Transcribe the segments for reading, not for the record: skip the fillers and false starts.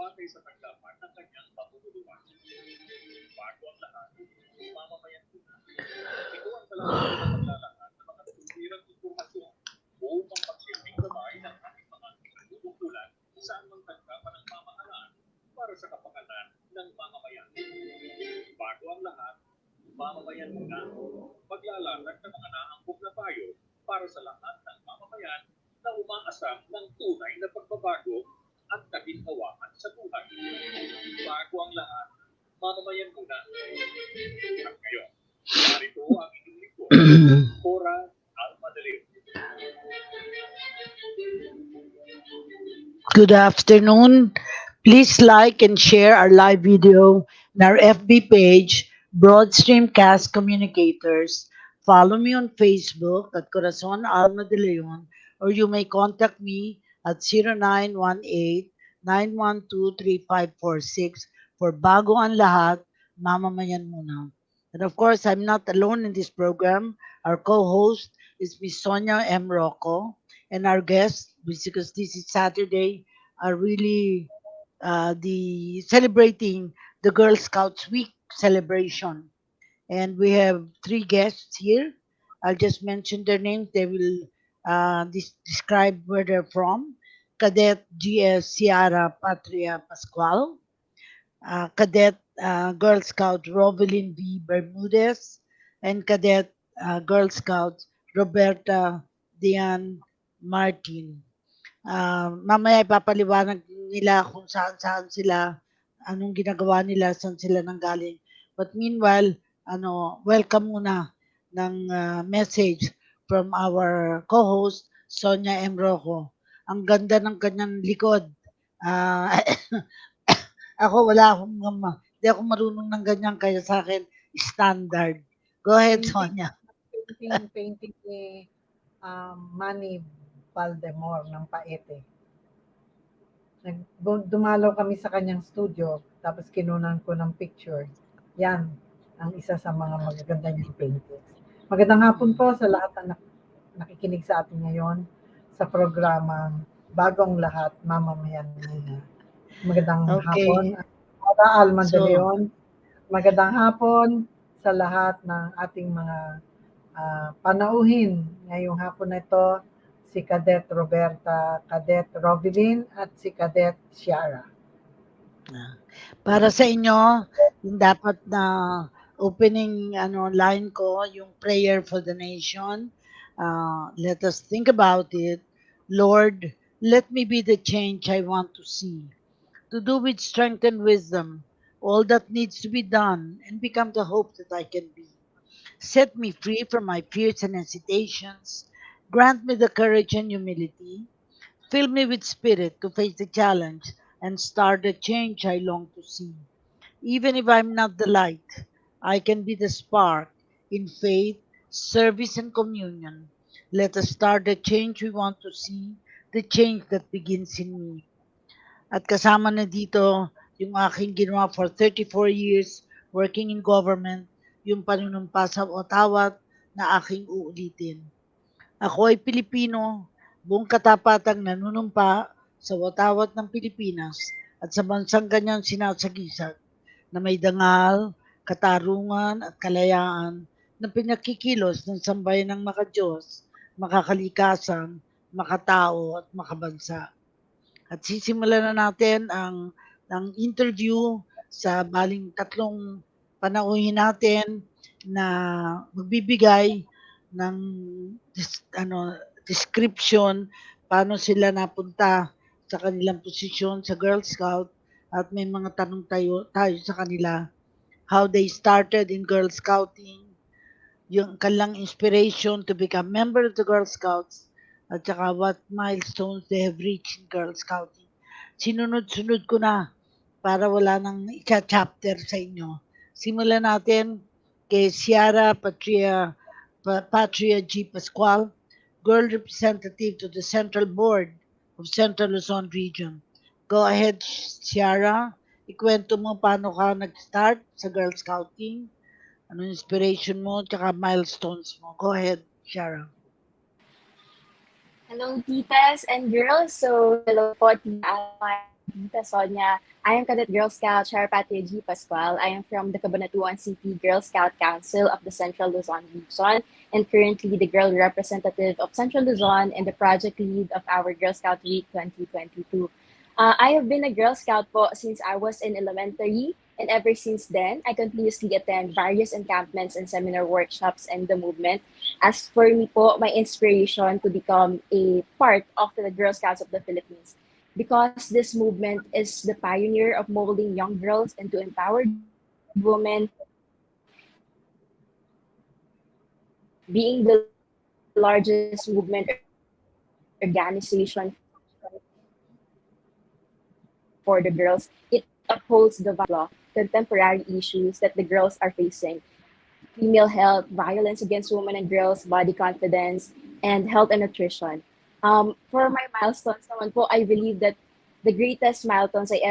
batay sa taglapan ng kanyang pamumunuan. Bago ang lahat, mamamayan muna. Ito ang kalahatan ng paglalakad ng mga tuwirang impormasyon upang magsilbing gabay ng ating mga tinutungkulan saan mang taglapan ng pamahalaan para sa kapakanan ng mamamayan. Bago ang lahat, mamamayan muna. Paglalatag ng mga naangkop na payo para sa lahat ng mamamayan na umaasam ng tunay na pagbabago at kaginhawaan sa buhay. Bago ang lahat, mamamayan muna. At ngayon, narito ang inyong lingkod, Cora Alma De Leon. Good afternoon. Please like and share our live video in our FB page, Broad Stream Cast Communicators. Follow me on Facebook at Cora Alma De Leon, or you may contact me at 0918-912-3546 for Bago ang Lahat, Mamamayan Muna. And of course, I'm not alone in this program. Our co-host is Miss Sonia M. Rocco, and our guests, because this is Saturday, are really the celebrating the Girl Scouts Week celebration. And we have three guests here. I'll just mention their names. They will describe where they're from. Cadet GS Ciara Patria Pascual, Cadet Girl Scout Rovelyn V. Bermudez, and Cadet Girl Scout Roberta Dian Martin. Mamaya ipapaliwanag nila kung saan-saan sila, anong ginagawa nila, saan sila nanggaling. But meanwhile, welcome muna ng message from our co-host, Sonia M. Rojo. Ang ganda ng kanyang likod. Ah, ako hindi ako marunong ng ganyan, kaya sa akin, standard. Go ahead, Sonia. Painting ni Manny Valdemor ng Paete. Dumalaw kami sa kanyang studio, tapos kinunan ko ng picture. Yan, ang isa sa mga magaganda niyang paintings. Magandang hapon po sa lahat na nakikinig sa atin ngayon sa programang Bagong Lahat, Mamamayan Muna. Magandang hapon, Cora Alma De Leon. Magandang hapon sa lahat ng ating mga panauhin ngayong hapon na ito, si Cadet Roberta, Cadet Rovelyn, at si Cadet Ciara. Para sa inyo, yung dapat na opening line ko, yung prayer for the nation. Let us think about it. Lord, let me be the change I want to see. To do with strength and wisdom all that needs to be done and become the hope that I can be. Set me free from my fears and hesitations. Grant me the courage and humility. Fill me with spirit to face the challenge and start the change I long to see. Even if I'm not the light, I can be the spark in faith, service, and communion. Let us start the change we want to see, the change that begins in me. At kasama na dito yung aking ginawa for 34 years working in government, yung panunumpa sa Ottawa na aking uulitin. Ako ay Pilipino, buong katapatang nanunumpa sa watawat ng Pilipinas at sa bansang kanyang sinasagisag na may dangal, katarungan at kalayaan na pinakikilos ng sambayan ng makadiyos, makakalikasan, makatao at makabansa. At sisimulan na natin ang interview sa baling tatlong panauhin natin na magbibigay ng description paano sila napunta sa kanilang posisyon sa Girl Scout, at may mga tanong tayo sa kanila, how they started in Girl Scouting, yung kanilang inspiration to become member of the Girl Scouts, at saka what milestones they have reached in Girl Scouting. Sinunod-sunod ko na para wala nang chapter sa inyo. Simulan natin kay Ciara Patria G. Pascual, Girl Representative to the Central Board of Central Luzon Region. Go ahead, Ciara. Ikwento mo paano ka nag-start sa Girl Scouting, ano inspiration mo, tsaka milestones mo. Go ahead, Ciara. Hello, titas and girls. So, hello po, Tita Alma Tita Sonia. I am Cadet Girl Scout Charapati G. Pascual. I am from the Cabanatuan City Girl Scout Council of the Central Luzon region and currently the girl representative of Central Luzon and the project lead of our Girl Scout Week 2022. I have been a Girl Scout po since I was in elementary, and ever since then, I continuously attend various encampments and seminar workshops and the movement. As for me po, my inspiration to become a part of the Girl Scouts of the Philippines because this movement is the pioneer of molding young girls into empowered women, being the largest movement organization for the girls. It upholds the values of law, contemporary issues that the girls are facing, female health, violence against women and girls, body confidence, and health and nutrition. For my milestones naman po, I believe that the greatest milestones I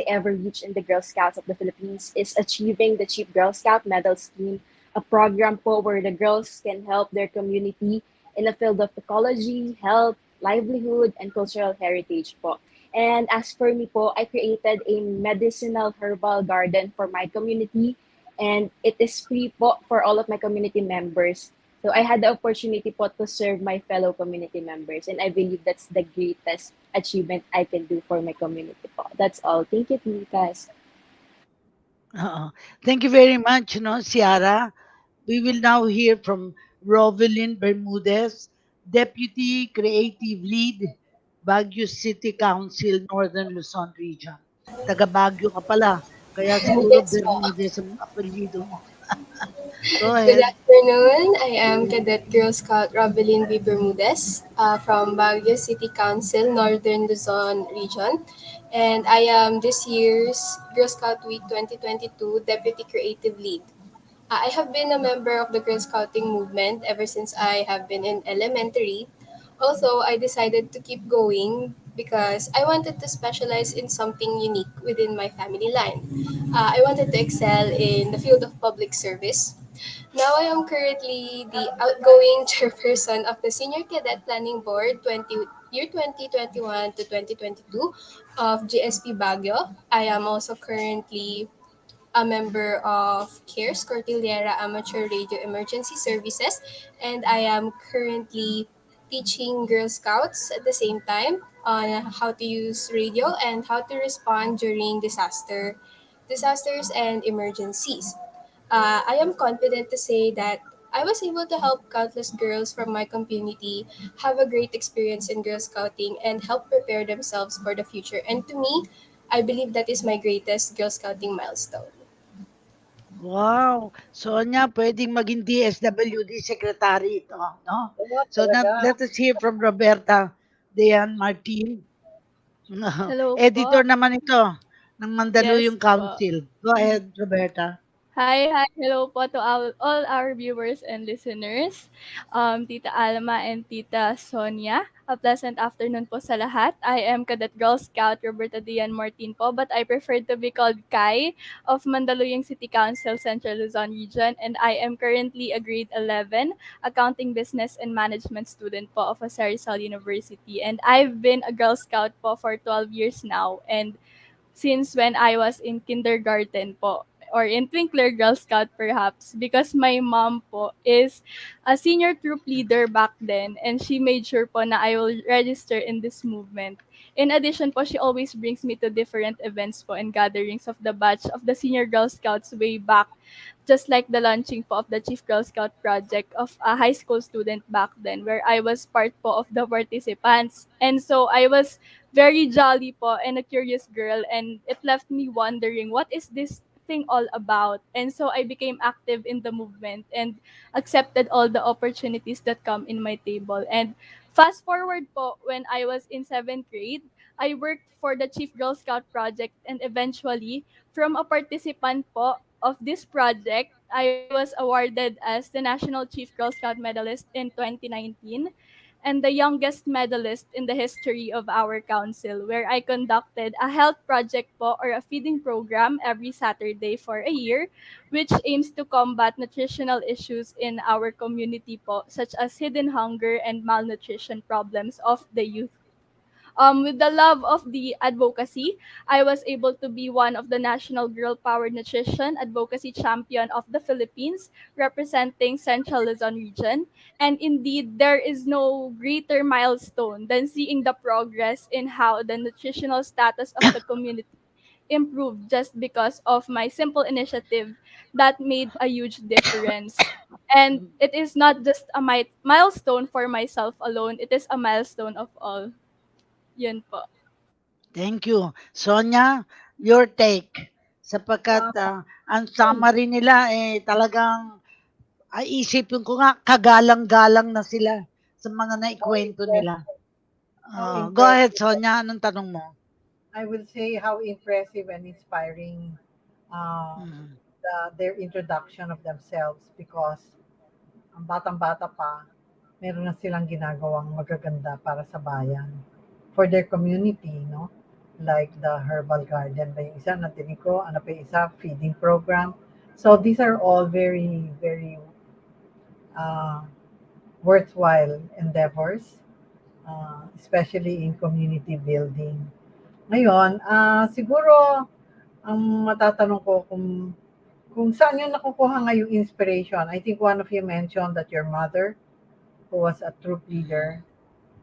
ever reached in the Girl Scouts of the Philippines is achieving the Chief Girl Scout Medal Scheme, a program po where the girls can help their community in the field of ecology, health, livelihood, and cultural heritage po. And as for me po, I created a medicinal herbal garden for my community, and it is free po for all of my community members. So I had the opportunity po to serve my fellow community members, and I believe that's the greatest achievement I can do for my community po. That's all. Thank you, guys. Oo. Thank you very much, no, Ciara. We will now hear from Rovelyn Bermudez, Deputy Creative Lead, Baguio City Council, Northern Luzon Region. Taga Baguio ka pala, kaya siguro Yes po. Bermudez ang apelyido mo. Go Good ahead. afternoon. I am Cadet Girl Scout Robelyn B. Bermudez from Baguio City Council, Northern Luzon Region. And I am this year's Girl Scout Week 2022 Deputy Creative Lead. I have been a member of the Girl Scouting movement ever since I have been in elementary. Also, I decided to keep going because I wanted to specialize in something unique within my family line. I wanted to excel in the field of public service. Now I am currently the outgoing chairperson of the Senior Cadet Planning Board 2021 to 2022 of GSP Baguio. I am also currently a member of CARES, Cordillera Amateur Radio Emergency Services, and I am currently teaching Girl Scouts at the same time on how to use radio and how to respond during disasters and emergencies. I am confident to say that I was able to help countless girls from my community have a great experience in Girl Scouting and help prepare themselves for the future. And to me, I believe that is my greatest Girl Scouting milestone. Wow! Sonia, pwedeng maging DSWD secretary ito, no? Oo, So talaga. let us hear from Roberta Dean Martin. Hello Editor po. naman ito ng Yes Mandaluyong po. Council. Go ahead, Roberta. Hi, hello po to all our viewers and listeners. Tita Alma and Tita Sonia. A pleasant afternoon po sa lahat. I am Cadet Girl Scout Roberta Dian Martin po, but I prefer to be called Kai of Mandaluyong City Council, Central Luzon Region, and I am currently a grade 11 accounting business and management student po of Rizal University. And I've been a Girl Scout po for 12 years now, and since when I was in kindergarten po or in Twinkler Girl Scout perhaps because my mom po is a senior troop leader back then and she made sure po na I will register in this movement. In addition po, she always brings me to different events po and gatherings of the batch of the senior Girl Scouts way back, just like the launching po of the Chief Girl Scout project of a high school student back then where I was part po of the participants. And so I was very jolly po and a curious girl, and it left me wondering what is this thing all about. And so I became active in the movement and accepted all the opportunities that come in my table. And fast forward po, when I was in 7th grade, I worked for the Chief Girl Scout project, and eventually from a participant po of this project, I was awarded as the National Chief Girl Scout medalist in 2019 and the youngest medalist in the history of our council, where I conducted a health project po or a feeding program every Saturday for a year, which aims to combat nutritional issues in our community po, such as hidden hunger and malnutrition problems of the youth. With the love of the advocacy, I was able to be one of the National Girl Power Nutrition Advocacy Champion of the Philippines, representing Central Luzon region. And indeed, there is no greater milestone than seeing the progress in how the nutritional status of the community improved just because of my simple initiative that made a huge difference. And it is not just a milestone for myself alone, it is a milestone of all. Yun po. Thank you. Sonia, your take. Sapagkat ang summary nila talagang isipin ko nga kagalang-galang na sila sa mga How naikwento impressive, nila. how Go ahead, impressive. Sonia. Anong tanong mo? I will say how impressive and inspiring uh, Mm. their introduction of themselves because ang batang-bata pa, meron na silang ginagawang magaganda para sa bayan. For their community, no? Like the herbal garden ba yung isa, natinig ko, ano pa yung isa, feeding program. So these are all very, very uh, worthwhile endeavors, especially in community building. Ngayon, siguro, ang matatanong ko kung saan yun nakukuha nga yung inspiration. I think one of you mentioned that your mother, who was a troop leader,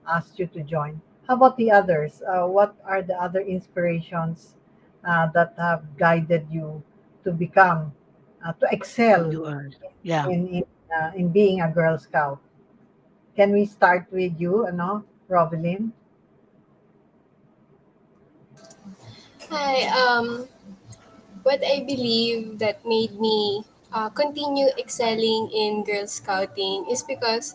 asked you to join. How about the others? What are the other inspirations that have guided you to become, to excel You are. Yeah. in being a Girl Scout? Can we start with you, Rovelyn? Hi, what I believe that made me continue excelling in Girl Scouting is because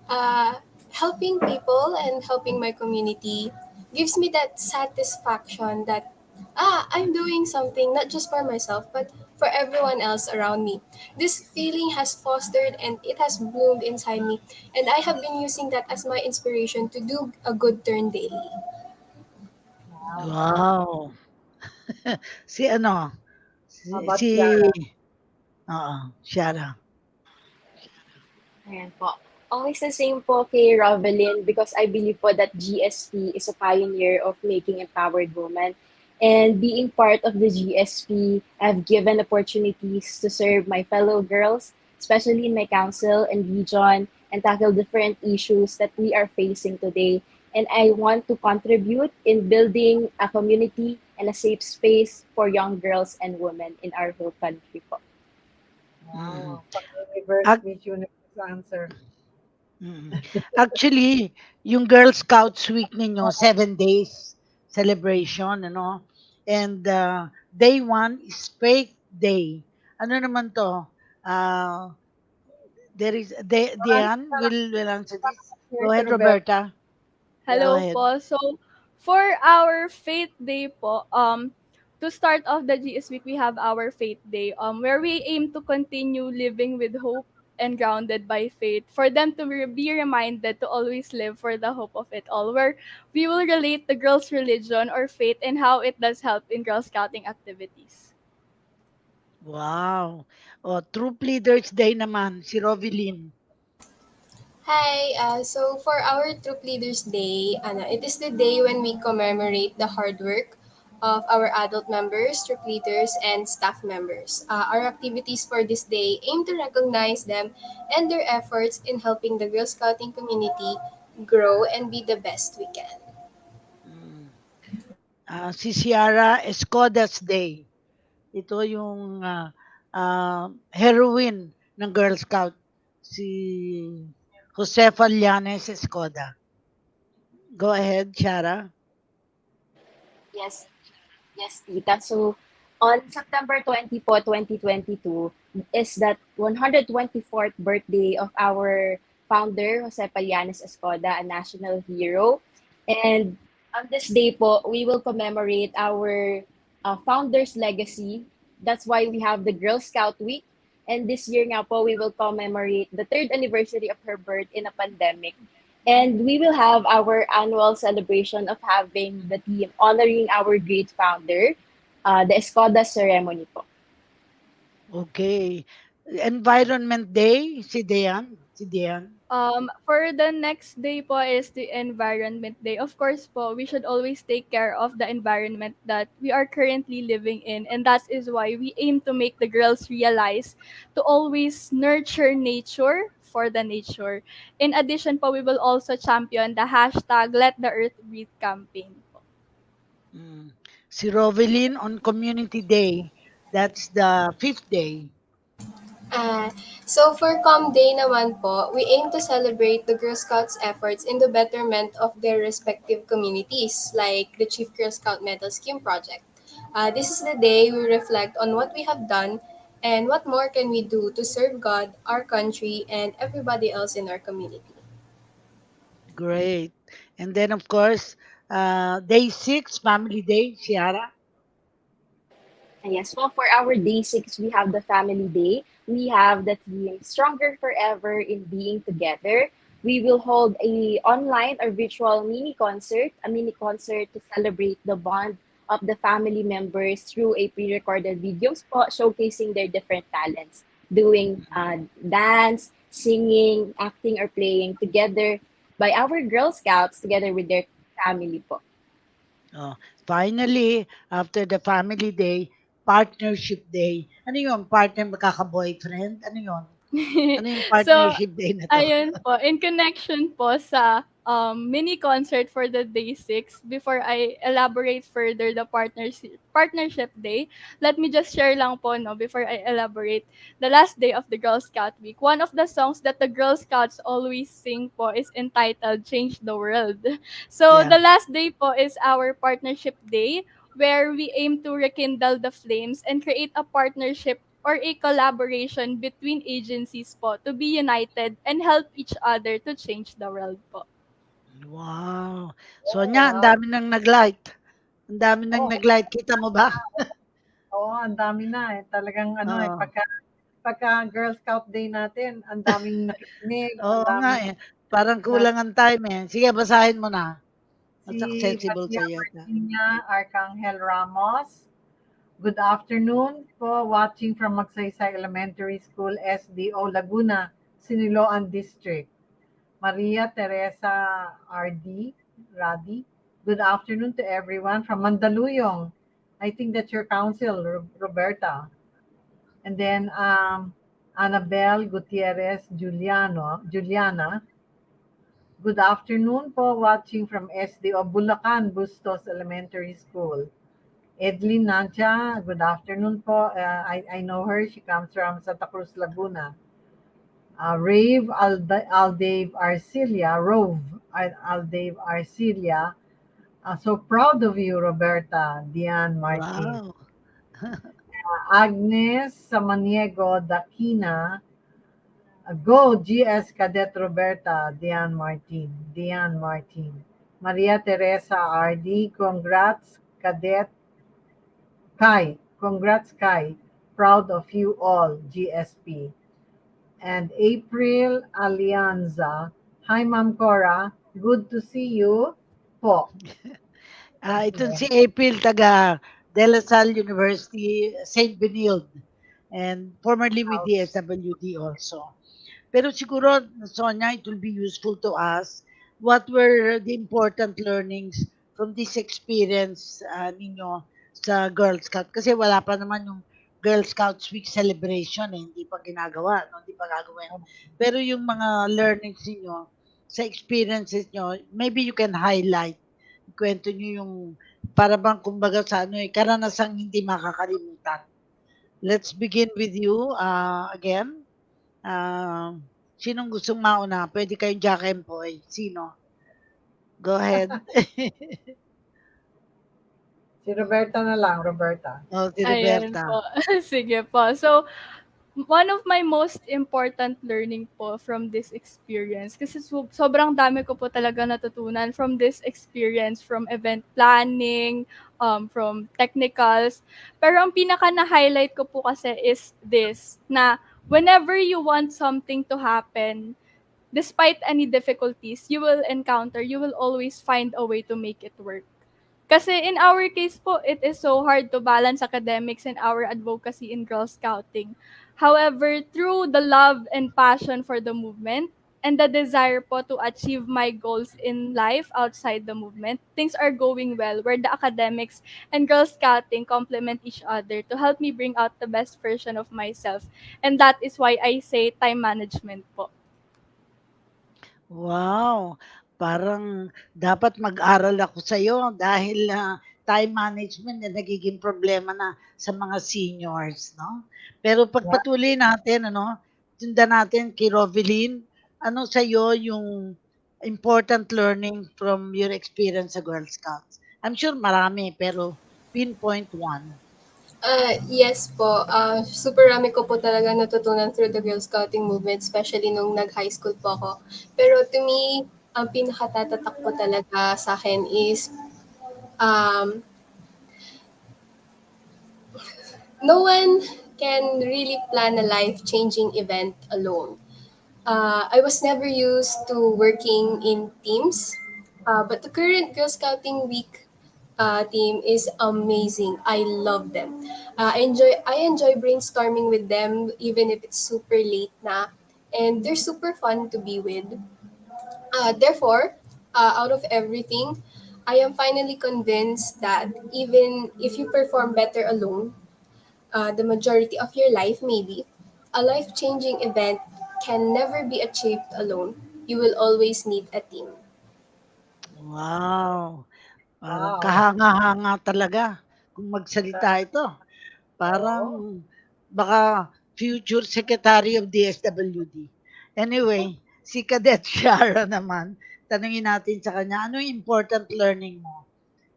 uh, helping people and helping my community gives me that satisfaction that I'm doing something not just for myself but for everyone else around me. This feeling has fostered and it has bloomed inside me, and I have been using that as my inspiration to do a good turn daily. Wow. Wow. Si ano? How Si, about si Kiara? Shara. Ayan po. Always the same po kay Rovelyn because I believe po that GSP is a pioneer of making empowered women. And being part of the GSP, I've given opportunities to serve my fellow girls, especially in my council and region, and tackle different issues that we are facing today. And I want to contribute in building a community and a safe space for young girls and women in our whole country po. Mm. Wow. Pang-universe, Ac- Miss Universe answer. mm. Actually, yung Girl Scouts Week ninyo, 7 days celebration, ano? And day one is fake day. Ano naman to? Uh, there is, Diane will answer this. Here Go si ahead, Roberta. Roberta. Go Yeah. Hello ahead. po. So, for our Faith Day po, to start off the GS week, we have our Faith Day, where we aim to continue living with hope and grounded by faith, for them to be reminded to always live for the hope of it all, where we will relate the girls' religion or faith and how it does help in Girl Scouting activities. Wow. Troop Leaders Day naman, si Rovilyn. Hi, so for our Troop Leaders Day, it is the day when we commemorate the hard work of our adult members, troop leaders, and staff members. Our activities for this day aim to recognize them and their efforts in helping the Girl Scouting community grow and be the best we can. Mm. Si Ciara, Escodas Day. Ito yung heroine ng Girl Scout, si Josefa Llanes Escoda. Go ahead, Ciara. Yes, yes, Tita. So, on September 20 po, 2022, is that 124th birthday of our founder, Jose Pallanes Escoda, a national hero. And on this day po, we will commemorate our founder's legacy. That's why we have the Girl Scout Week. And this year nga po, we will commemorate the third anniversary of her birth in a pandemic. And we will have our annual celebration of having the team honoring our great founder, the Escoda ceremony po. Okay. Environment Day, si Diane. Si Diane. For the next day po is the Environment Day. Of course po, we should always take care of the environment that we are currently living in. And that is why we aim to make the girls realize to always nurture nature for the nature. In addition po, we will also champion the hashtag Let the Earth Breathe campaign po. Mm. Si Rovelyn on Community Day, that's the fifth day. Ah, so for Com Day naman po, we aim to celebrate the Girl Scouts' efforts in the betterment of their respective communities, like the Chief Girl Scout Medal Scheme Project. This is the day we reflect on what we have done and what more can we do to serve God, our country, and everybody else in our community. Great. And then, of course, day 6, Family Day, Ciara. Yes, well, for our day 6, we have the family day. We have the theme Stronger Forever in Being Together. We will hold a online or virtual mini concert to celebrate the bond of the family members through a pre-recorded videos po, showcasing their different talents, doing dance, singing, acting, or playing together by our Girl Scouts together with their family po. Oh, finally, after the Family Day, Partnership Day. Ano yun? Partner magkaka-boyfriend? Ano yun? Ano yung So, partnership day na to? ayun po, in connection po sa mini concert for the day 6, before I elaborate further the partnership day, let me just share lang po, no, before I elaborate, the last day of the Girl Scout week. One of the songs that the Girl Scouts always sing po is entitled Change the World. So Yeah. the last day po is our partnership day, where we aim to rekindle the flames and create a partnership or a collaboration between agencies po to be united and help each other to change the world po. Wow. Oh, Sonya, ang wow. dami nang nag-light. Ang dami nang Oh, nag-light. Kita mo ba? oo, ang dami na eh. Talagang ano eh, Oo. pagka Girl Scout Day natin, ang daming nakikinig, ang Oo nga daming eh. Parang na kulang ang time eh. Sige, basahin mo na. si Mas accessible Maria sa iyo. Martina Arcangel Ramos. Good afternoon po, watching from Magsaysay Elementary School, SDO Laguna, Siniloan District. Maria Teresa RD, Radi. Good afternoon to everyone from Mandaluyong. I think that's your council, Roberta. And then Annabelle Gutierrez Juliana. Good afternoon po, watching from SDO Bulacan, Bustos Elementary School. Edlin Nadia, good afternoon po. I know her. She comes from Santa Cruz, Laguna. Aldave Arcilia, Aldave Arcilia. So proud of you, Roberta, Diane Martin. Wow. Agnes Samaniego Dakina. Go, GS Cadet Roberta, Diane Martin. Maria Teresa RD, congrats, Cadet Kai. Proud of you all, GSP. And April Alianza. Hi, Ma'am Cora. Good to see you po. Itong si April, taga De La Salle University, St. Benilde, and formerly with the SWD also. Pero siguro, Sonia, it will be useful to us. What were the important learnings from this experience ninyo sa Girl Scout? Kasi wala pa naman yung Girl Scouts Week celebration eh. Hindi pa ginagawa, no? Hindi pa gagawin. Pero yung mga learnings niyo sa experiences nyo, maybe you can highlight. Kwento nyo yung para bang kumbaga sa ano eh, karanasang hindi makakalimutan. Let's begin with you again. Ah, sinong gustong mauna? Pwede kayong Jack and Poy. Sino? Go ahead. Si Roberta na lang, Roberta. Oh, si Ayan Roberta. po. Sige po. So, one of my most important learning po from this experience, kasi sobrang dami ko po talaga natutunan from this experience, from event planning, from technicals. Pero ang pinaka na-highlight ko po kasi is this, na whenever you want something to happen, despite any difficulties you will encounter, you will always find a way to make it work. Kasi in our case po, it is so hard to balance academics and our advocacy in Girl Scouting. However, through the love and passion for the movement and the desire po to achieve my goals in life outside the movement, things are going well where the academics and Girl Scouting complement each other to help me bring out the best version of myself. And that is why I say time management po. Wow! Parang dapat mag-aral ako sa'yo dahil, time management na nagiging problema na sa mga seniors, 'no? Pero Yeah. pagpatuloy natin ano, sundan natin kay Rovelyn. Ano sa'yo yung important learning from your experience sa Girl Scouts? I'm sure marami, pero pinpoint one. Yes po. Super rami ko po talaga natutunan through the Girl Scouting movement, especially nung nag-high school po ako. Pero to me, ang pinakatatatak po talaga sa akin is um, no one can really plan a life-changing event alone. I was never used to working in teams, but the current Girl Scouting Week team is amazing. I love them. I enjoy brainstorming with them, even if it's super late na, and they're super fun to be with. Therefore, out of everything, I am finally convinced that even if you perform better alone, the majority of your life, maybe, a life changing event can never be achieved alone. You will always need a team. Wow! Parang Wow. kahanga-hanga talaga kung magsalita ito. Parang Oo. baka future secretary of DSWD. Anyway, si Cadet Shara naman, tanungin natin sa kanya, ano yung important learning mo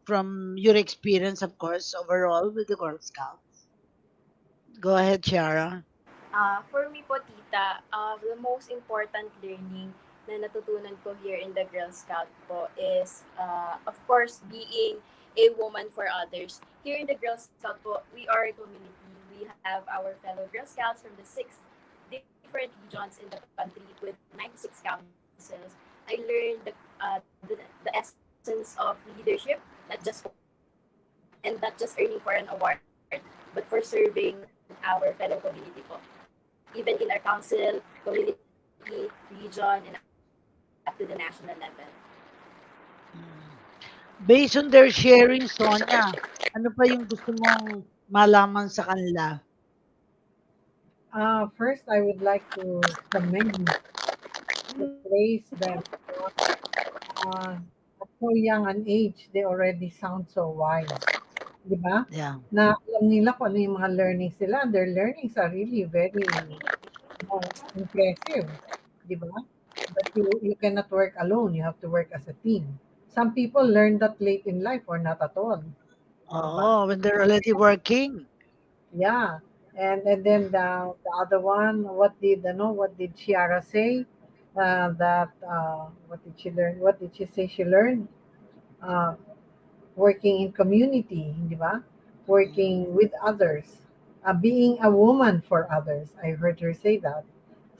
from your experience, of course, overall with the Girl Scouts? Go ahead, Shara. For me po, tita, the most important learning na natutunan ko here in the Girl Scout po is, of course, being a woman for others. Here in the Girl Scout po, we are a community. We have our fellow Girl Scouts from the six different regions in the country with 96 councils. I learned the essence of leadership, not just and not just earning for an award, but for serving our fellow community po. Even in our council, community, region, and up to the national level. Based on their sharing, Sonia, ano pa yung gusto mong malaman sa kanila? First, I would like to commend, to praise them. Uh, at so young an age, they already sound so wise. Di ba? Yeah. Na alam nila kung ano yung mga learnings nila. Their learnings are really very impressive. Di ba? But you cannot work alone. You have to work as a team. Some people learn that late in life or not at all. Di ba? Oh, when they're already working. Yeah. And then the other one, what did Chiara say? That what did she learn? What did she say she learned? Uh, Working in community, di ba? Working with others, being a woman for others. I heard her say that.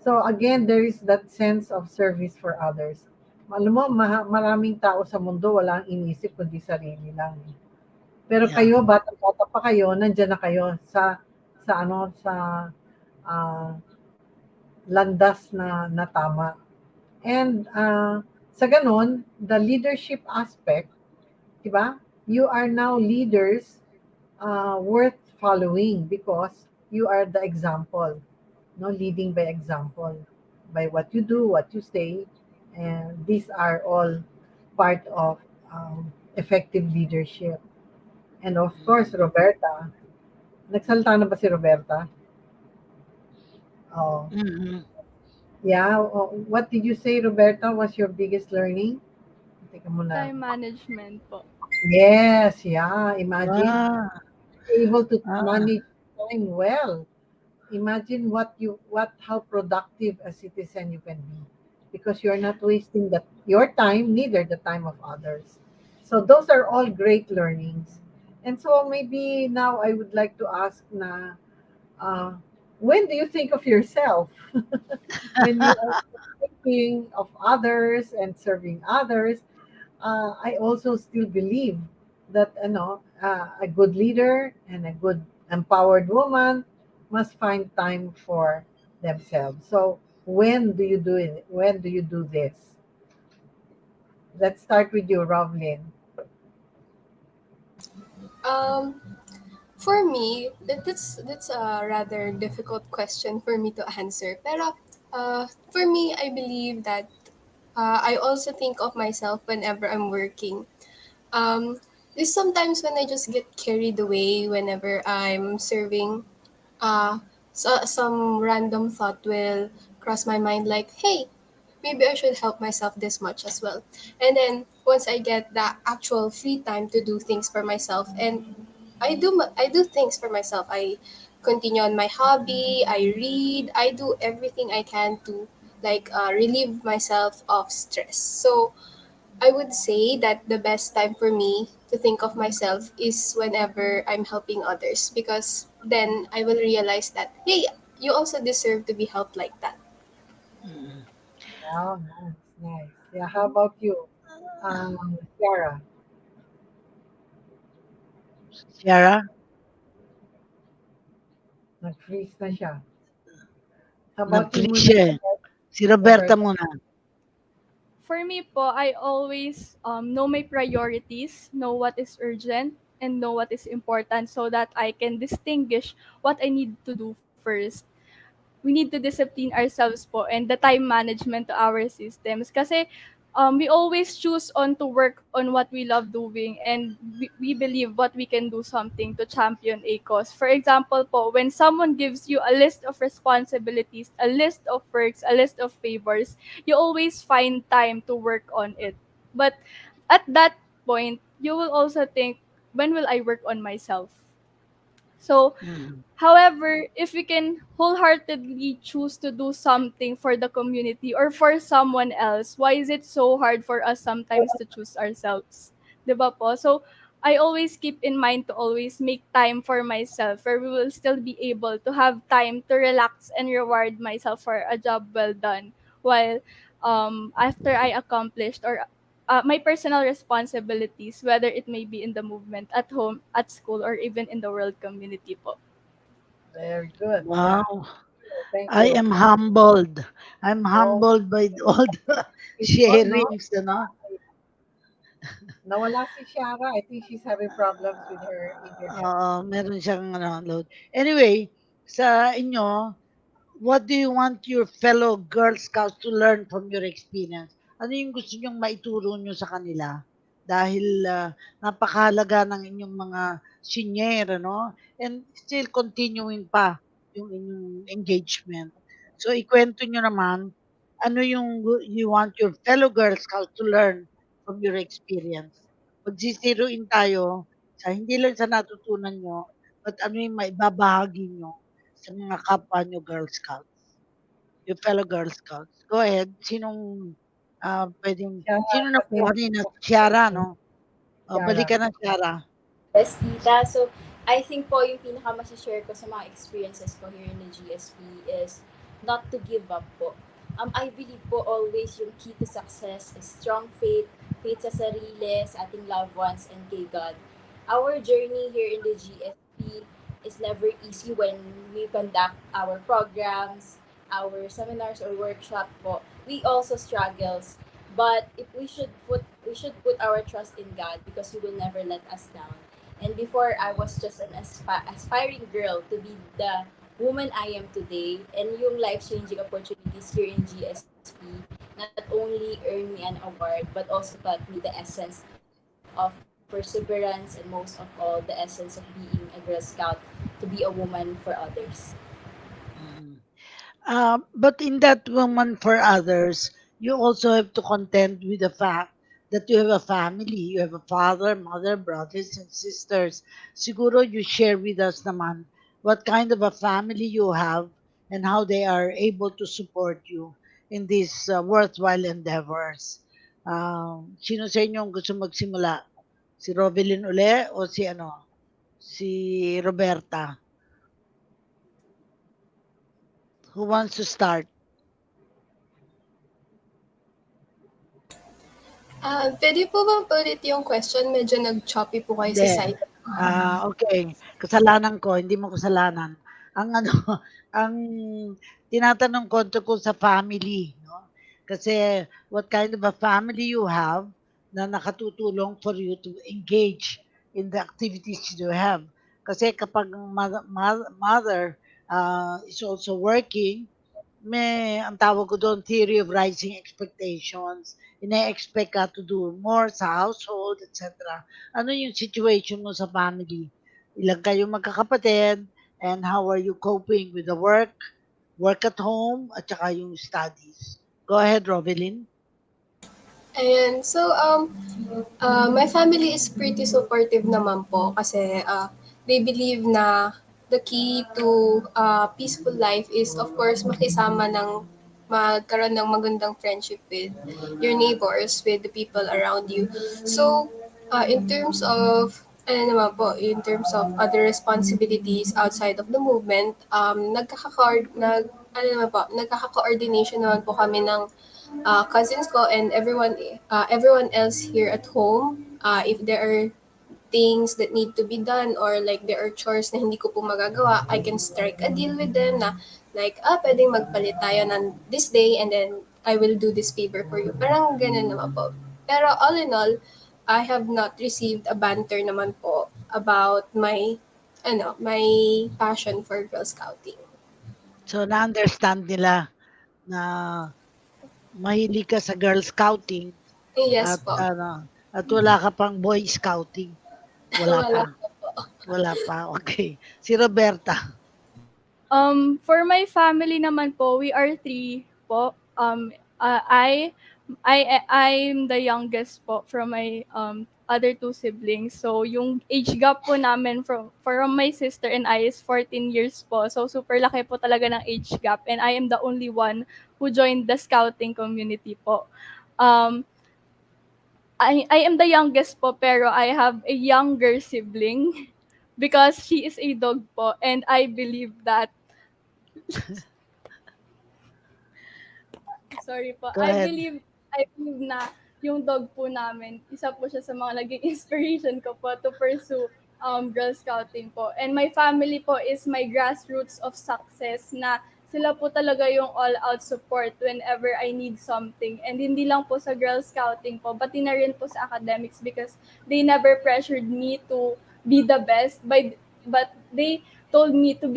So again, there is that sense of service for others. Alam mo, maraming tao sa mundo walang inisip kundi sarili lang. Pero Yeah. kayo, bata-bata pa kayo, nandiyan na kayo sa ah, landas na tama. And sa ganon, the leadership aspect, di ba? You are now leaders worth following because you are the example, no, leading by example, by what you do, what you say, and these are all part of effective leadership. And of course, Roberta, nagsalita na ba si Roberta? Oh, Mm-mm. yeah. Oh, what did you say, Roberta? Was your biggest learning? Teka muna. Time management po. Yes, yeah. Imagine Ah, able to ah, manage time well. Imagine what how productive a citizen you can be because you're not wasting your time, neither the time of others. So those are all great learnings. And so maybe now I would like to ask na uh, when do you think of yourself when you are thinking of others and serving others? I also still believe that a good leader and a good empowered woman must find time for themselves. So When do you do it? When do you do this? Let's start with you, Rovlin. Um, for me, that's a rather difficult question for me to answer. Pero for me, I believe that I also think of myself whenever I'm working. Um, there's sometimes when I just get carried away whenever I'm serving. Some random thought will cross my mind like, hey, maybe I should help myself this much as well. And then once I get that actual free time to do things for myself, and I do things for myself. I continue on my hobby. I read. I do everything I can to like relieve myself of stress. So I would say that the best time for me to think of myself is whenever I'm helping others, because then I will realize that, hey, you also deserve to be helped like that. Mm. Wow, nice, nice. Yeah, how about you, Kiara? Sarah, Nag-freeze na siya. How about you nag-freeze muna, siya eh. Si Roberta Roberta? muna. For me po, I always know my priorities, know what is urgent, and know what is important so that I can distinguish what I need to do first. We need to discipline ourselves po and the time management to our systems kasi we always choose on to work on what we love doing and we believe what we can do something to champion a cause. For example po, when someone gives you a list of responsibilities, a list of works, a list of favors, you always find time to work on it. But at that point, you will also think, when will I work on myself? So Mm. however, if we can wholeheartedly choose to do something for the community or for someone else, why is it so hard for us sometimes to choose ourselves? 'Di ba po? So, I always keep in mind to always make time for myself where we will still be able to have time to relax and reward myself for a job well done while after I accomplished or my personal responsibilities, whether it may be in the movement, at home, at school, or even in the world community po. Very good. Yeah, Wow. thank I you. am humbled. I'm Oh, humbled by all the it's all, no? sharings, ano? Nawala si Shara. I think she's having problems with her internet. Meron siyang ano, load. Anyway, sa inyo, what do you want your fellow Girl Scouts to learn from your experience? Ano yung gusto nyong maituro nyo sa kanila? Dahil napakahalaga ng inyong mga senior, ano? And still continuing pa yung inyong engagement. So, ikwento nyo naman, ano yung you want your fellow Girl Scouts to learn from your experience? Magsizeroin tayo sa hindi lang sa natutunan nyo, but ano yung maibabahagi nyo sa mga kapwa niyo Girl Scouts, your fellow Girl Scouts. Go ahead, sinong, puwedeng Shara, sino na kasi po kanina? Ciara, eh, 'no? Shara. Balik ka na Ciara. Yes, tita. So, I think po yung pinaka-masashare ko sa mga experiences ko here in the GSP is not to give up po. I believe po always yung key to success is strong faith, faith sa sarili, sa ating loved ones, and kay God. Our journey here in the GSP is never easy when we conduct our programs, our seminars or workshop po. We also struggles. But if we should put our trust in God because He will never let us down. And before, I was just an aspiring girl to be the woman I am today. And yung life-changing opportunities here in GSP not only earned me an award, but also taught me the essence of perseverance and most of all, the essence of being a Girl Scout to be a woman for others. Mm. But in that woman for others, you also have to contend with the fact that you have a family, you have a father, mother, brothers, and sisters. Siguro you share with us naman what kind of a family you have and how they are able to support you in these worthwhile endeavors. Sino sa inyo ang gusto magsimula? Si Rovelyn uli o si ano? Si Roberta? Who wants to start? Pwede po bang ulit yung question? Medyo nag-choppy po kayo sa Hindi. site. Okay. Kasalanan ko, hindi mo kasalanan. ang ano, ang tinatanong ko tungkol sa family, no? Kasi what kind of a family you have na nakatutulong for you to engage in the activities you have. Kasi kapag mother is also working, may ang tawag ko doon theory of rising expectations. Ine-expect ka to do more sa household, etc. Ano yung situation mo sa family? Ilan kayo magkakapatid? And how are you coping with the work at home, at saka yung studies? Go ahead, Rovelyn. And so, my family is pretty supportive naman po kasi they believe na the key to peaceful life is of course makisama ng magkaroon ng magandang friendship with your neighbors, with the people around you. So, in terms of ano naman po, in terms of other responsibilities outside of the movement, nagkaka-coordination naman po kami ng cousins ko and everyone else here at home. If there are things that need to be done or like there are chores na hindi ko po magagawa, I can strike a deal with them na like, pwedeng magpalit tayo ng this day and then I will do this favor for you. Parang ganun naman po. Pero all in all, I have not received a banter naman po about my passion for Girl Scouting. So, na-understand nila na mahilig ka sa girl scouting Yes at po. at wala ka pang boy scouting. Wala Wala pa. Wala pa. Okay. Si Roberta. For my family naman po, we are three po. I'm the youngest po from my other two siblings. So yung age gap po namin from my sister and I is 14 years po. So super laki po talaga ng age gap, and I am the only one who joined the scouting community po. Um, I am the youngest po, pero I have a younger sibling because she is a dog po, and I believe that sorry po. Go ahead. I believe na yung dog po namin, isa po siya sa mga naging inspiration ko po to pursue Girl Scouting po. And my family po is my grassroots of success, na sila po talaga yung all-out support whenever I need something. And hindi lang po sa Girl Scouting po, pati na rin po sa academics, because they never pressured me to be the best, but they told me to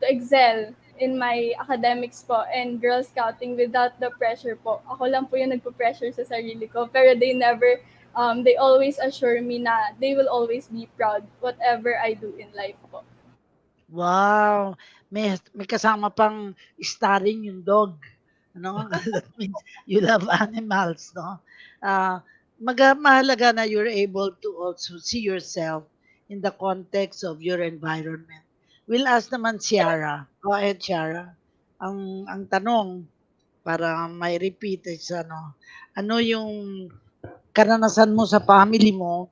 excel in my academics po and Girl Scouting without the pressure po. Ako lang po yung nagpo-pressure sa sarili ko, pero they always assure me na they will always be proud whatever I do in life po. Wow! May kasama pang starring yung dog, ano? That means you love animals, no? Ah, mahalaga na you're able to also see yourself in the context of your environment. We'll ask naman Ciara. Go ahead, Ciara. Ang tanong para may repeat is ano yung karanasan mo sa family mo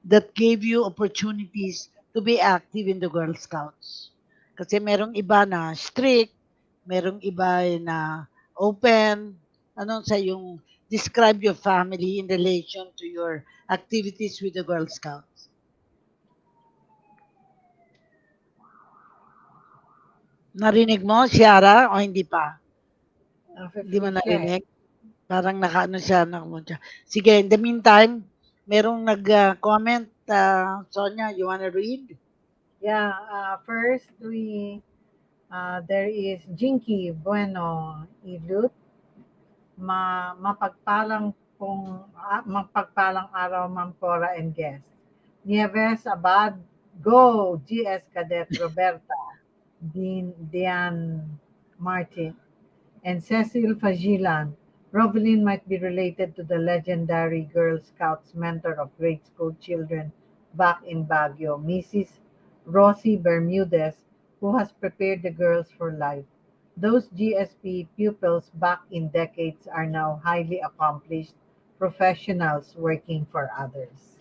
that gave you opportunities to be active in the Girl Scouts? Kasi merong iba na strict, merong iba na open. Ano sa yung describe your family in relation to your activities with the Girl Scouts? Narinig mo, Ciara, o hindi pa? Hindi mo Nafe-freeze siya eh. narinig? Parang nakaano siya. Sige, in the meantime, merong nag-comment. Sonia, you wanna read? Yeah, first there is Jinky Bueno Ilut. Mapagpalang araw, Ma'am Cora and guest. Nieves Abad, go! GS Cadet Roberta, Dian Martin, and Cecil Fagilan. Rovelyn might be related to the legendary Girl Scouts mentor of grade school children back in Baguio, Mrs. Rosie Bermudez, who has prepared the girls for life. Those GSP pupils back in decades are now highly accomplished professionals working for others.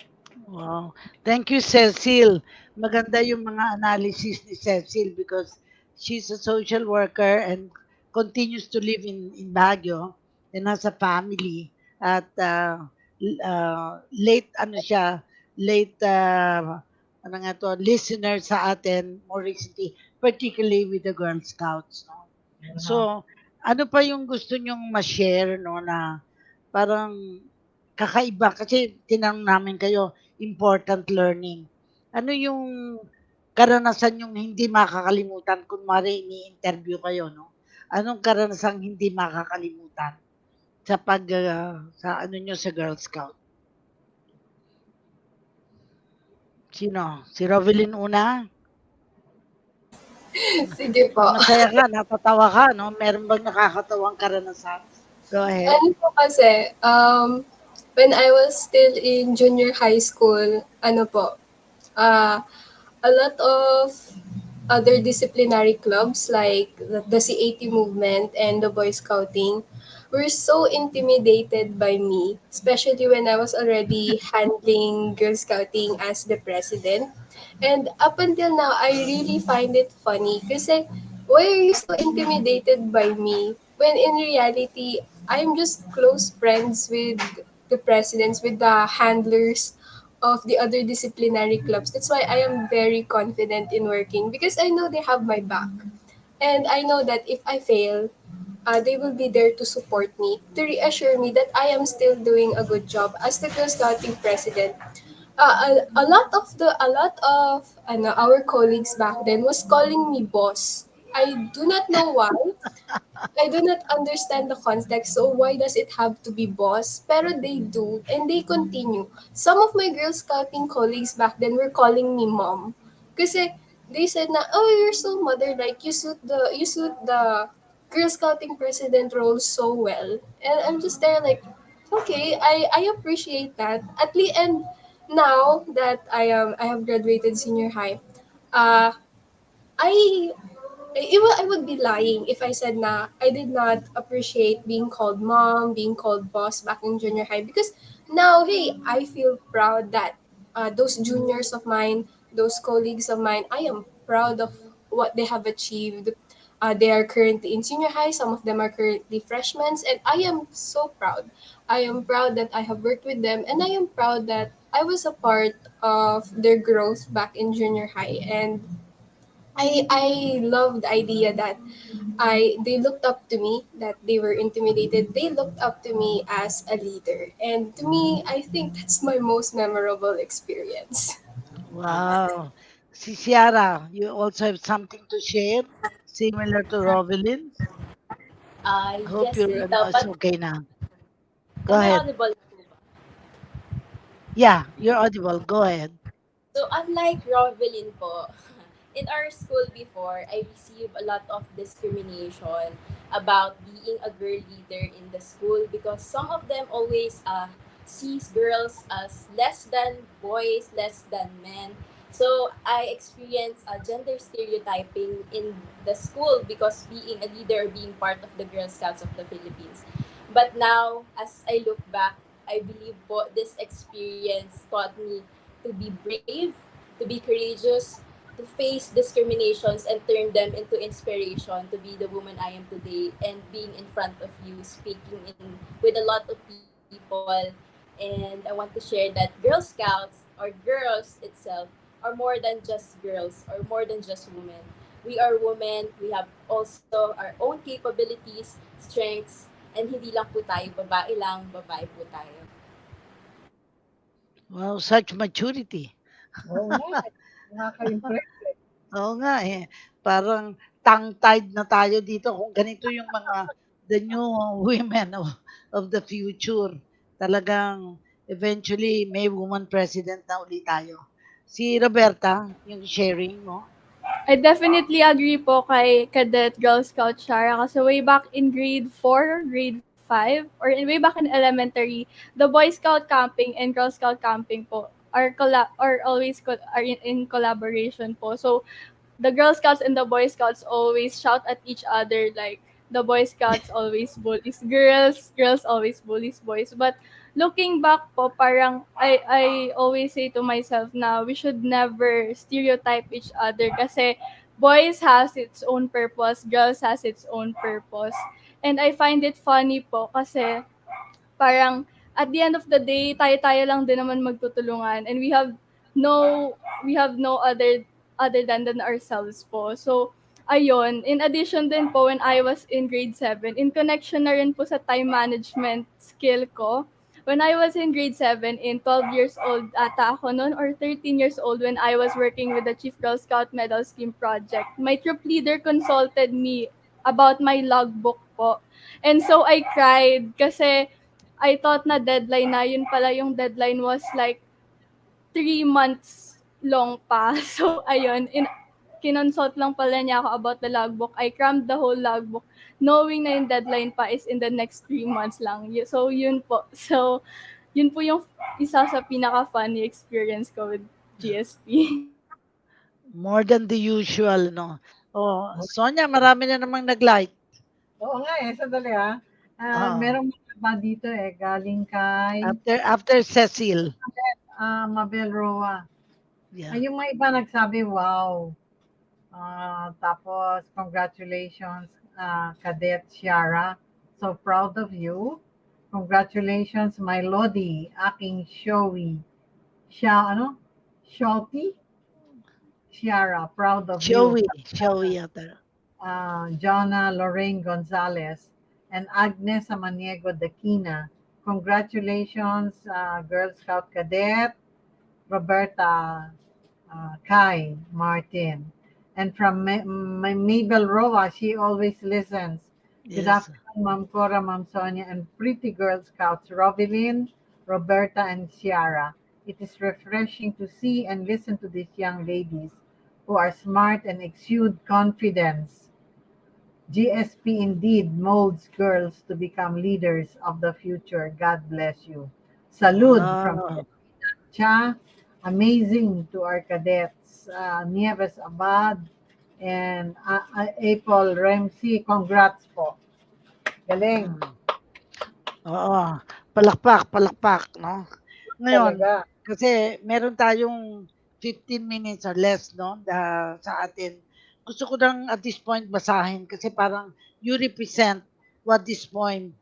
Wow. Thank you, Cecil. Maganda yung mga analysis ni Cecil because she's a social worker and continues to live in Baguio and has a family at late ano siya, late ano nga 'to, listener sa atin more recently, particularly with the Girl Scouts, 'no. So, Yeah. ano pa yung gusto niyong ma-share 'no, na parang kakaiba kasi tinanong namin kayo, important learning. Ano yung karanasan niyong hindi makakalimutan kunwari ini-interview kayo 'no? Anong karanasang hindi makakalimutan sa sa ano niyo sa Girl Scout? Sino? Si Rovelyn una? Sige po. Masaya ka, natatawa ka 'no? Meron bang nakakatawang karanasan? Go ahead. Ano po kasi, when I was still in junior high school, ano po, uh, a lot of other disciplinary clubs like the C80 movement and the Boy Scouting were so intimidated by me, especially when I was already handling Girl Scouting as the president. And up until now, I really find it funny kasi why are you so intimidated by me? When in reality, I'm just close friends with the presidents, with the handlers of the other disciplinary clubs. That's why I am very confident in working because I know they have my back. And I know that if I fail, they will be there to support me, to reassure me that I am still doing a good job as the Girl Scouting president. A lot of our colleagues back then was calling me boss. I do not know why. I do not understand the context, so why does it have to be boss? Pero they do, and they continue. Some of my Girl Scouting colleagues back then were calling me mom. Kasi they said na, oh, you're so mother-like, you suit the Girl Scouting president role so well. And I'm just there like, okay, I appreciate that. At the end, now that I have graduated senior high, uh, I I would be lying if I said na I did not appreciate being called mom, being called boss back in junior high because now, hey, I feel proud that those juniors of mine, those colleagues of mine, I am proud of what they have achieved. They are currently in senior high, some of them are currently freshmen, and I am so proud. I am proud that I have worked with them, and I am proud that I was a part of their growth back in junior high. And I love the idea that I they looked up to me, that they were intimidated. They looked up to me as a leader. And to me, I think that's my most memorable experience. Wow. Si Ciara, you also have something to share similar to Rovelyn? Hope Yes, you're Tita, ano, it's but okay na. Go am I ahead. audible na po ba? Yeah, you're audible. Go ahead. So unlike Rovelyn po, in our school before, I received a lot of discrimination about being a girl leader in the school because some of them always sees girls as less than boys, less than men. So I experienced gender stereotyping in the school because being a leader, being part of the Girl Scouts of the Philippines. But now, as I look back, I believe po this experience taught me to be brave, to be courageous, to face discriminations and turn them into inspiration to be the woman I am today and being in front of you, speaking in with a lot of people. And I want to share that Girl Scouts or girls itself are more than just girls or more than just women. We are women, we have also our own capabilities, strengths, and hindi lang po tayo babae lang, babae po tayo. Wow, such maturity. Oo nga, nakaka-impress. Oo nga eh. Parang tongue-tied na tayo dito kung ganito yung mga the new women of the future. Talagang eventually may woman president na uli tayo. Si Roberta, yung sharing mo. I definitely agree po kay Cadet Girl Scout Shara kasi way back in grade 4 or grade 5 or way back in elementary, the Boy Scout camping and Girl Scout camping po are always are in collaboration po. So the Girl Scouts and the Boy Scouts always shout at each other like the Boy Scouts always bullies girls, girls always bullies boys. But looking back po, parang I always say to myself na we should never stereotype each other kasi boys has its own purpose, girls has its own purpose. And I find it funny po kasi parang at the end of the day, tayo-tayo lang din naman magtutulungan and we have no, we have no other than ourselves po. So, ayun, in addition din po when I was in grade 7, in connection na rin po sa time management skill ko, when I was in grade 7, in 12 years old ata ako noon or 13 years old when I was working with the Chief Girl Scout Medal Scheme Project, my troop leader consulted me about my logbook po. And so I cried kasi I thought na deadline na, yun pala yung deadline was like 3 months long pa. So, ayun, kinonsult lang pala niya ako about the logbook. I crammed the whole logbook knowing na yung deadline pa is in the next 3 months lang. So, yun po. So, yun po yung isa sa pinaka-funny experience ko with GSP. More than the usual, no? Oh, Sonia, marami na namang nag-like. Oo nga eh, sandali ah. Oh, Merong mga ba dito eh, galing kay after Cecil. Mabel Roa. Yeah. Ay, yung mga iba nagsabi, wow. Tapos, congratulations, Cadet Ciara. So proud of you. Congratulations, my Lodi, aking showy. Ano? Shorty? Ciara, proud of you. Joey yata. Jonna Lorraine Gonzalez, and Agnes Amaniego Daquina. Congratulations, Girl Scout Cadet Roberta Kai Martin. And from Mabel Roa, she always listens. Good Yes. afternoon, Ma'am Cora, Ma'am Sonia, and pretty Girl Scouts Rovelyn, Roberta, and Ciara. It is refreshing to see and listen to these young ladies who are smart and exude confidence. GSP indeed molds girls to become leaders of the future. God bless you. Salud from Wow. Cha. Amazing to our cadets. Nieves Abad and April Ramsey. Congrats po. Galing. Mm. Oo. Palakpak, palakpak, no? Ngayon, Talaga. kasi meron tayong 15 minutes or less, no, sa atin. Gusto ko lang at this point basahin kasi parang you represent what this point,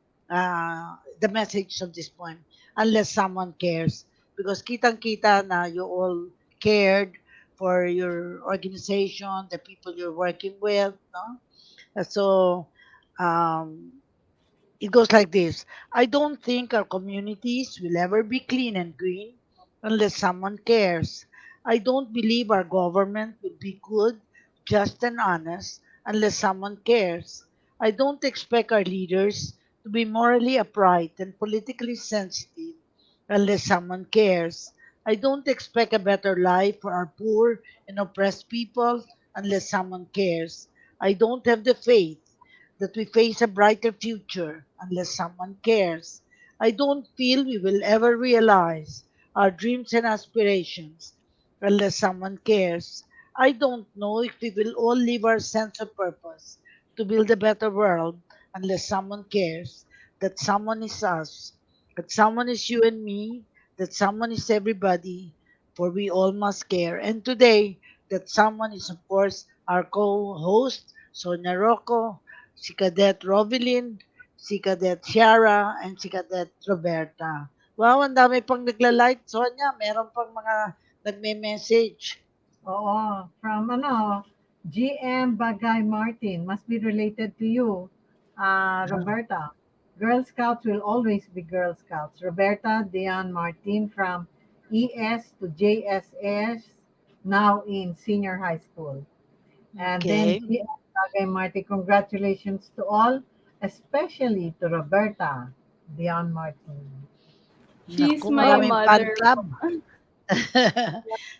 the message of this point, unless someone cares. Because kitang-kita na you all cared for your organization, the people you're working with, no? So, um, it goes like this. I don't think our communities will ever be clean and green unless someone cares. I don't believe our government will be good, just, and honest unless someone cares. I don't expect our leaders to be morally upright and politically sensitive unless someone cares. I don't expect a better life for our poor and oppressed people unless someone cares. I don't have the faith that we face a brighter future unless someone cares. I don't feel we will ever realize our dreams and aspirations unless someone cares. I don't know if we will all live our sense of purpose to build a better world unless someone cares. That someone is us, that someone is you and me, that someone is everybody, for we all must care. And today, that someone is, of course, our co host, Sonia Rocco, si Cadet Rovelyn, si Cadet Ciara, and si Cadet Roberta. Wow, ang dami pang nagla-like. Sonia, meron pang mga nagme-message. Oo. From GM Bagay Martin. Must be related to you. Roberta. Girl Scouts will always be Girl Scouts. Roberta Dion Martin from ES to JSS, now in senior high school. And then Okay. GM Bagay Martin, congratulations to all, especially to Roberta Dion Martin. Naku, She's my So, maraming fan mother club. po.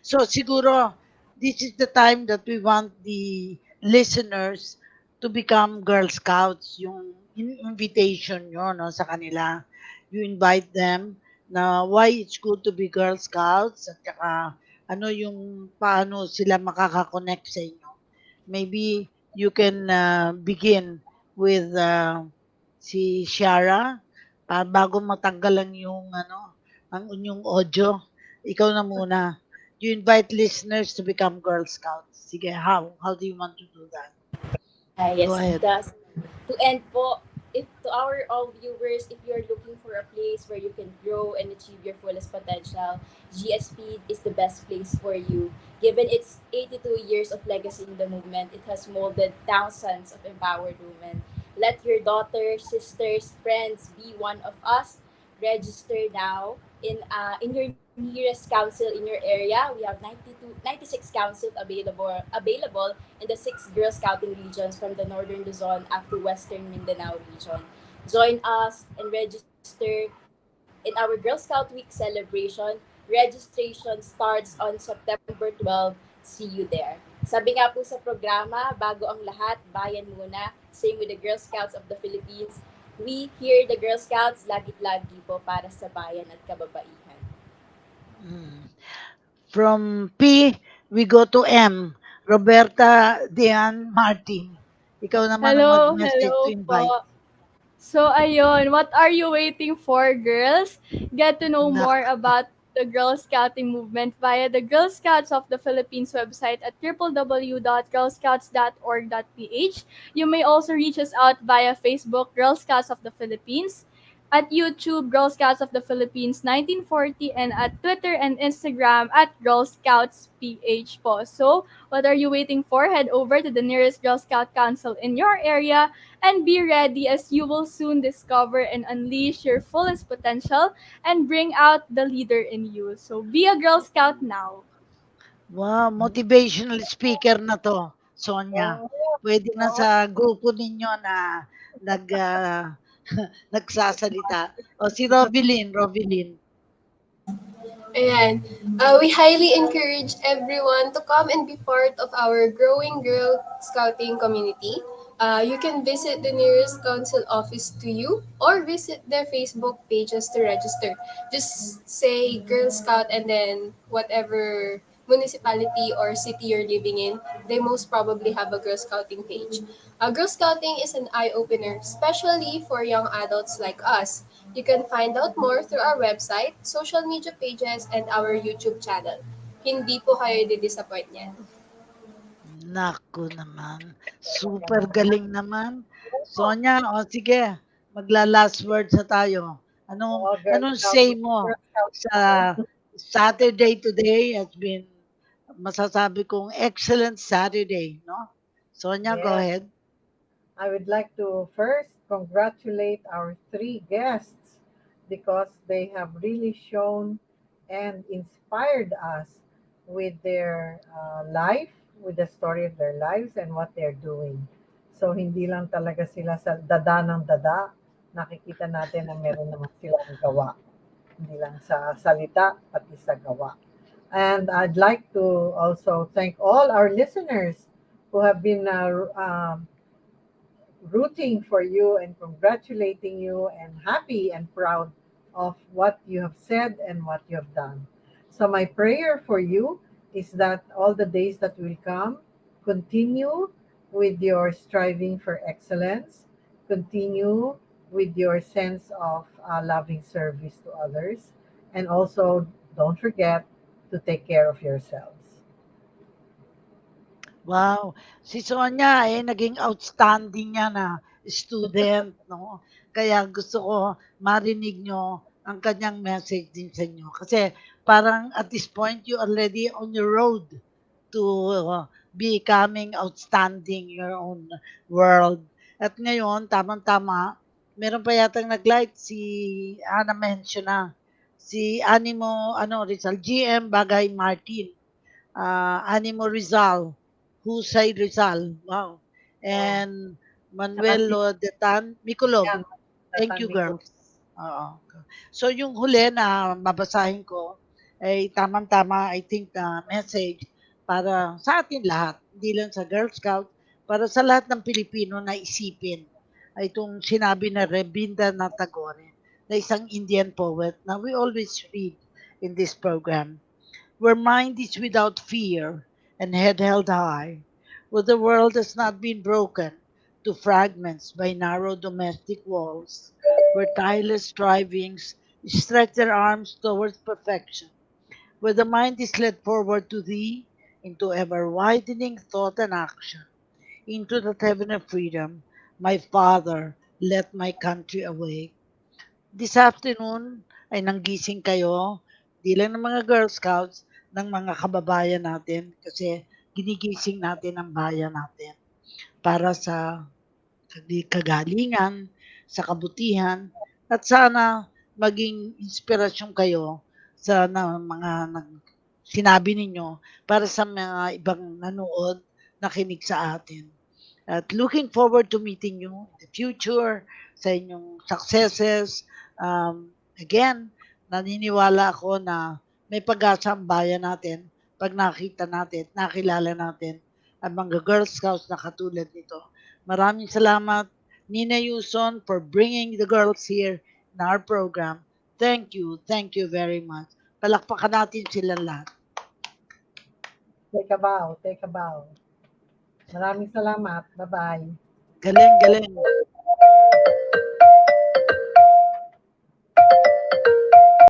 So siguro this is the time that we want the listeners to become Girl Scouts, yung invitation nyo, no, sa kanila. You invite them na why it's good to be Girl Scouts at saka ano yung paano sila makaka-connect sa inyo. Maybe you can begin with si Shara bago matanggalan yung ang inyong audio. Ikaw na muna. You invite listeners to become Girl Scouts. Sige, how? How do you want to do that? Go Yes, ahead. to end po, if to our all viewers, if you're looking for a place where you can grow and achieve your fullest potential, GSP is the best place for you. Given its 82 years of legacy in the movement, it has molded thousands of empowered women. Let your daughters, sisters, friends be one of us. Register now in your nearest council in your area. We have 96 councils available in the six Girl Scouting regions from the northern Luzon up to western Mindanao region. Join us and register in our Girl Scout Week celebration. Registration starts on September 12. See you there. Sabi nga po sa programa, bago ang lahat, bayan muna. Same with the Girl Scouts of the Philippines. We here, the Girl Scouts, lagi-lagi po para sa bayan at kababaihan. Mm. From P, we go to M. Roberta Dian Martin. Ikaw naman ang Hello, mag-message to hello invite. po. So, ayun, what are you waiting for, girls? Get to know Nak, more about the Girl Scouting movement via the Girl Scouts of the Philippines website at www.girlscouts.org.ph. You may also reach us out via Facebook, Girl Scouts of the Philippines, at YouTube, Girl Scouts of the Philippines 1940, and at Twitter and Instagram at Girl Scouts PH po. So, what are you waiting for? Head over to the nearest Girl Scout Council in your area and be ready as you will soon discover and unleash your fullest potential and bring out the leader in you. So be a Girl Scout now. wow, motivational speaker na to, Sonia. Oh, Pwede na oh, sa grupo ninyo na nag, nagsasalita. O si Rovilyn. Ayan. We highly encourage everyone to come and be part of our growing Girl Scouting community. You can visit the nearest council office to you or visit their Facebook pages to register. Just say Girl Scout and then whatever municipality or city you're living in, they most probably have a Girl Scouting page. Girl Scouting is an eye opener, especially for young adults like us. You can find out more through our website, social media pages, and our YouTube channel. Hindi po kayo di-disappoint niyan. Naku naman, super galing naman. Sonia, o sige, magla-last words na tayo. Anong oh, Girl anong Scout, say mo Girl Scout sa tayo. Saturday today has been masasabi kong excellent Saturday, no? Sonia, go Yes. ahead. I would like to first congratulate our three guests because they have really shown and inspired us with their life, with the story of their lives and what they're doing. So hindi lang talaga sila sa dada ng dada, nakikita natin na meron naman silang gawa. Hindi lang sa salita, pati sa gawa. And I'd like to also thank all our listeners who have been rooting for you and congratulating you and happy and proud of what you have said and what you have done. So, my prayer for you is that all the days that will come, continue with your striving for excellence, continue with your sense of loving service to others, and also don't forget to take care of yourselves. Wow, si Sonia naging outstanding yan na student, no? Kaya gusto ko marinig nyo ang kanyang message din sa inyo. Kasi parang at this point, you already on your road to becoming outstanding in your own world. At ngayon, tamang-tama, meron pa yatang nag-light si Ana mention na si Animo Rizal GM Bagay Martin, Animo Rizal, Husay Rizal, wow, Wow. and Saka Manuel si Lodetan Mikulov. Yan, Thank you, Tatanico. girls. Oo. So yung huli na babasahin ko ay tamang-tama, I think, na message para sa atin lahat, hindi lang sa Girl Scout, para sa lahat ng Pilipino na isipin ay itong sinabi na Rabindranath Tagore na isang Indian poet na we always read in this program. Where mind is without fear and head held high, where the world has not been broken to fragments by narrow domestic walls, where tireless strivings stretch their arms towards perfection, where the mind is led forward to thee into ever widening thought and action, into that heaven of freedom, my Father, let my country awake. This afternoon ay nanggising kayo, di lang ng mga Girl Scouts, ng mga kababayan natin kasi ginigising natin ang bayan natin para sa kagalingan, sa kabutihan, at sana maging inspirasyon kayo sa sinabi ninyo para sa mga ibang nanood, nakinig sa atin. At looking forward to meeting you in the future, sa inyong successes. Again, naniniwala ako na may pag-asa ang bayan natin pag nakita natin, nakilala natin ang mga Girl Scouts na katulad nito. Maraming salamat, Nina Yuson, for bringing the girls here in our program. Thank you very much. Palakpakan natin sila lahat. Take a bow, take a bow. Maraming salamat. Bye-bye. Galing, galing.